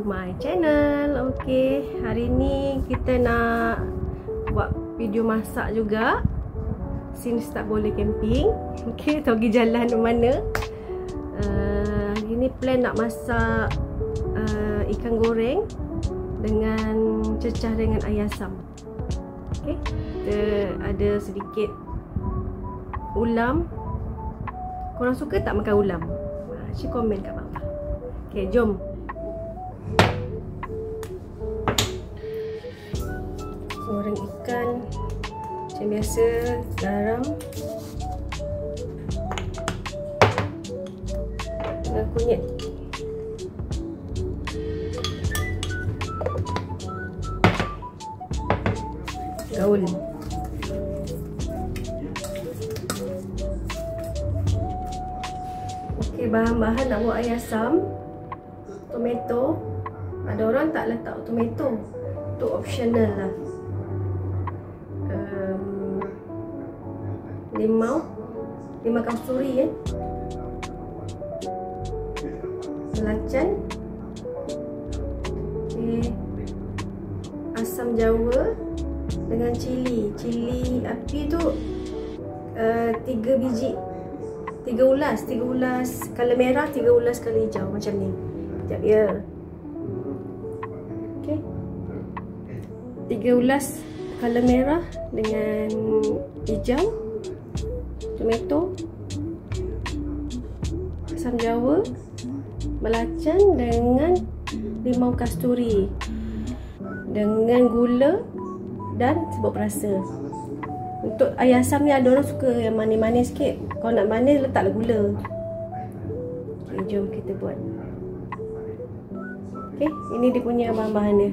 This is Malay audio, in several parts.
my channel. Okay, hari ni kita nak buat video masak juga, since tak boleh camping. Okay, tak pergi jalan mana. Hari ni plan nak masak ikan goreng dengan cecah dengan air asam. Okay, kita ada sedikit ulam. Korang suka tak makan ulam? Cik komen kat bawah. Okay, jom. Goreng ikan macam biasa, garam dengan kunyit. Gaul. Okey, bahan-bahan nak buat air asam. Tomato. Ada orang tak letak tomato, tu optional lah. Limau kasturi, belacan, okay, asam jawa dengan cili api tu 3 biji, 3 ulas kala merah, 3 ulas kala hijau macam ni. Sekejap ya. Okay, 3 ulas kala merah dengan hijau, tomato, asam jawa, belacan dengan limau kasturi dengan gula dan serbuk perasa. Untuk air asam ni ada orang suka yang manis-manis sikit. Kalau nak manis letaklah gula. Okay, jom kita buat. Okay, ini dia punya bahan-bahan dia.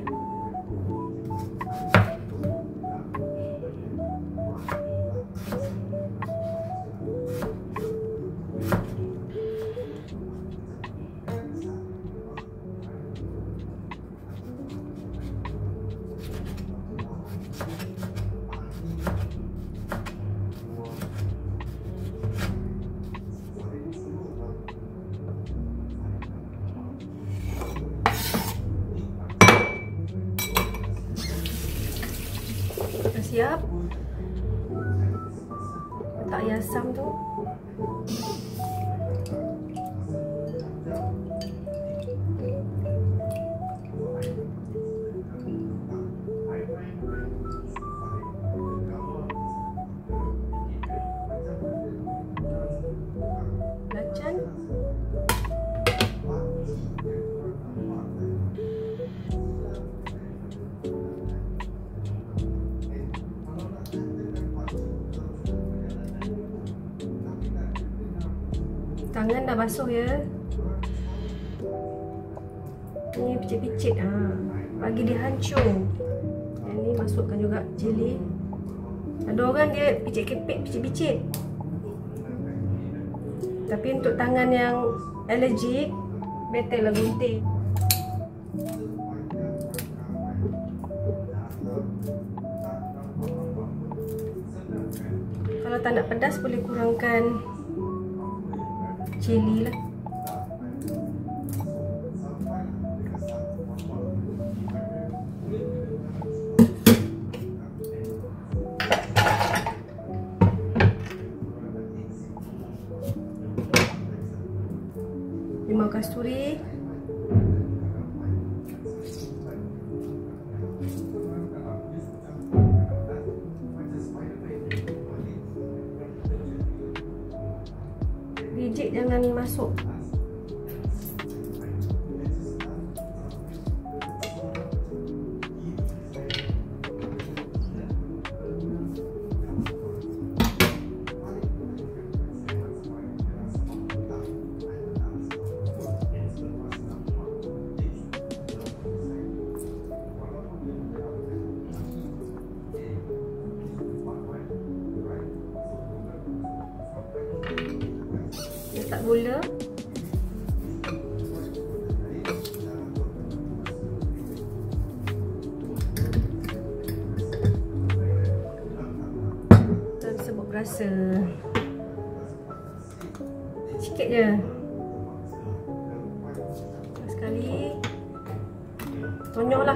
Dah siap. Letak air asam tu. Belacan. Tangan dah basuh ya. Ni picit-picit, bagi dia hancur. Yang ni masukkan juga cili. Ada orang dia picit-picit. Tapi untuk tangan yang allergic, better lah gunting. Kalau tak nak pedas boleh kurangkan cili lah. Limau kasturi. Biji jangan masuk. Letak gula. Dan serbuk perasa. Sikit je. Sekali. tonyoh lah.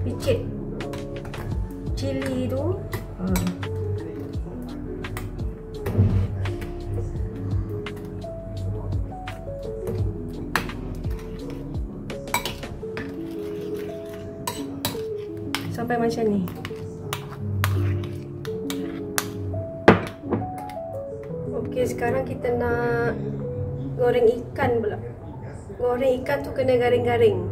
Picit cili tu. Sampai macam ni. Okey, sekarang kita nak goreng ikan pula. Goreng ikan tu kena garing-garing.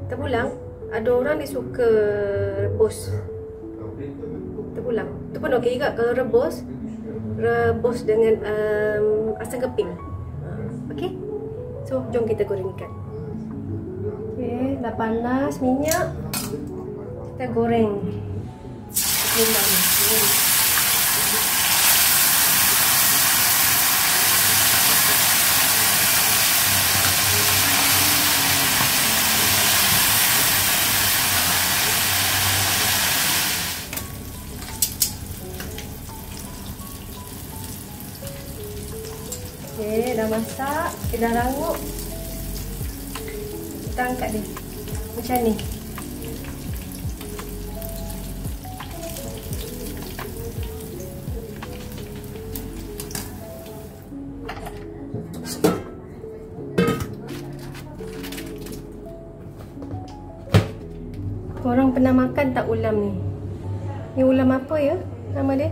Terpulang, ada orang dia suka rebus. Terpulang. Tu pun okey juga kalau rebus dengan asam keping. Okey. So, jom kita goreng ikan. Okey, dah panas minyak. Kita goreng. Okey, dah masak, dah rangup. Kita angkat dia. Macam ni. Korang pernah makan tak ulam ni? Ni ulam apa ya? Nama dia?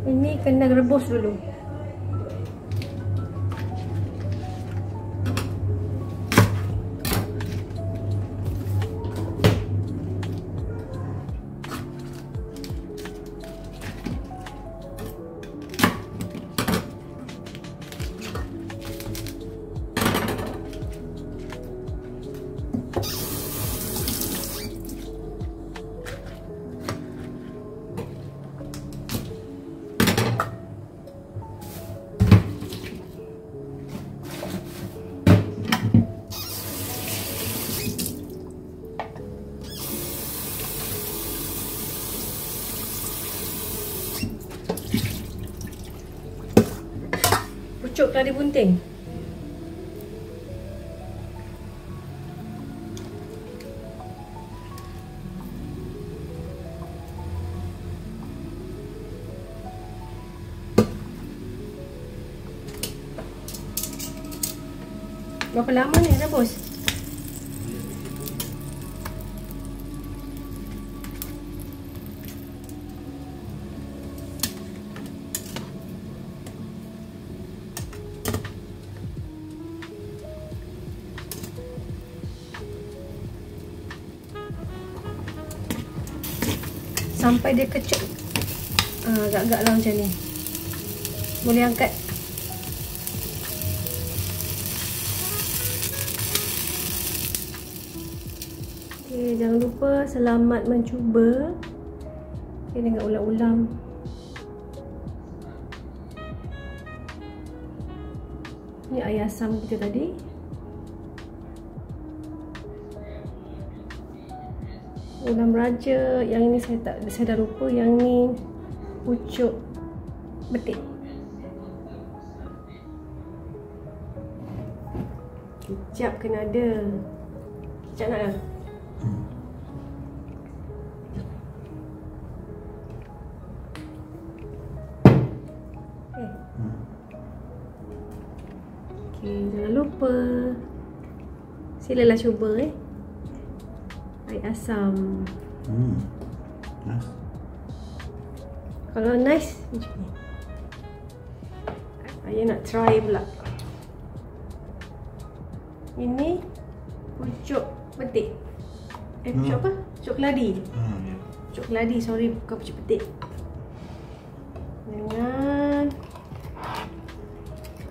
Ini kena rebus dulu. Pucuk keladi bunting. Berapa lama ni rebus? Sampai dia kecut. Agak-agak lah macam ni. Boleh angkat. Okay, jangan lupa selamat mencuba. Okay, dengan ulam-ulam. Ni air asam kita tadi. Ulam raja, yang ini saya dah lupa, yang ni pucuk betik. Kicap kena ada. Kicap nak lah. Okay, jangan lupa. Silalah cuba air asam. Nice. Kalau nice macam ni. Saya nak try pula. Ini pucuk betik. Pucuk apa? Pucuk keladi. Pucuk keladi, sorry, bukan pucuk betik. Dengan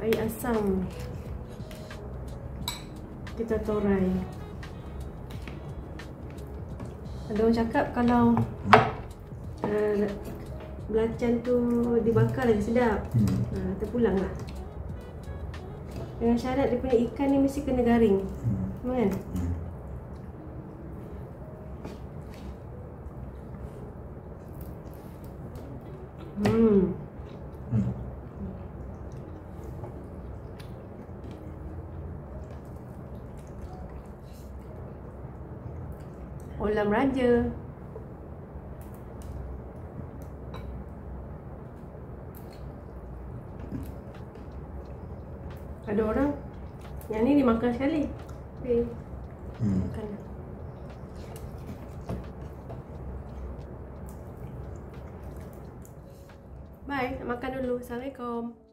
air asam. Kita torai. Ada orang cakap kalau belacan tu dibakar lagi sedap. Terpulang lah. Dengan syarat dia punya ikan ni mesti kena garing. Kan? Ulam raja. Ada orang yang ni dimakan sekali. Okay. Makan. Bye, nak makan dulu. Assalamualaikum.